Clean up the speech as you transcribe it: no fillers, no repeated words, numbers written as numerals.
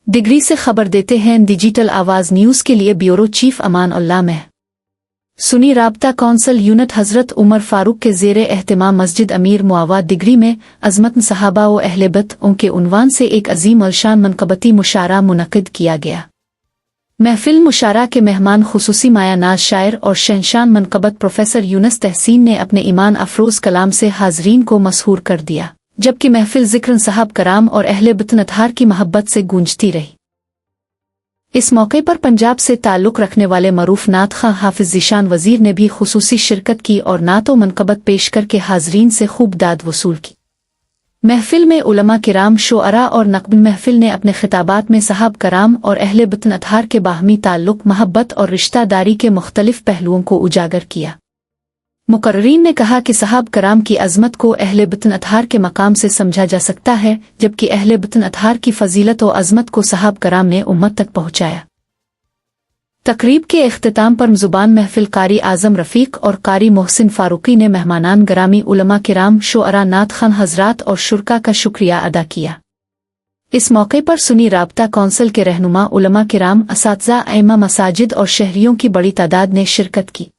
Degree से खबर देते हैं डिजिटल आवाज़ न्यूज़ के लिए ब्यूरो चीफ अमान उल्लाह में। सुन्नी राब्ता कौंसल यूनिट हज़रत उमर फारूक के ज़ेरे एहतिमाम मस्जिद अमीर मुआवा डिग्री में अज़मत सहाबा व अहले बैत उनके उन्वान से एक अजीम अलशान मनक़बती मुशारा मुनक़िद किया गया। महफिल मुशारा के मेहमान खुसूसी माया नाज शायर और शहंशान मनक़बत प्रोफेसर यूनुस तहसीन ने अपने ईमान अफरोज़ कलाम से हाज़रीन को मसहूर कर दिया, जबकि महफिल ज़िक्र सहाब कराम और अहले बैत अतहार की महब्बत से गूंजती रही। इस मौके पर पंजाब से ताल्लुक़ रखने वाले मरूफ नात खां हाफिज़ ज़ीशान वज़ीर ने भी खुसूसी शिरकत की और नात व मनक़बत पेश करके हाज़रीन से खूब दाद वसूल की। महफिल में उलमा किराम, शुअरा और नक़्ब महफिल ने अपने खिताबात में सहाब कराम और अहले बैत अतहार के बाहमी ताल्लुक़, महब्बत और रिश्तादारी के मुख्तलिफ पहलुओं को उजागर किया। मुकर्रीन ने कहा कि सहाब कराम की अज़मत को अहले बैत अतहार के मकाम से समझा जा सकता है, जबकि अहले बैत अतहार की फजीलत और अज़मत को सहाब कराम ने उम्मत तक पहुँचाया। तकरीब के इख्तिताम पर ज़ुबान महफिल कारी आज़म रफ़ीक और कारी मोहसिन फ़ारूकी ने मेहमानान गरामी, उलमा किराम, शुअरा, नात खान हज़रात और शुरका का शुक्रिया अदा किया। इस मौके पर सुन्नी राब्ता कौंसिल के रहनुमा, उलमा किराम, असातिज़ा, अइम्मा मसाजिद और शहरियों की बड़ी तादाद ने शिरकत की।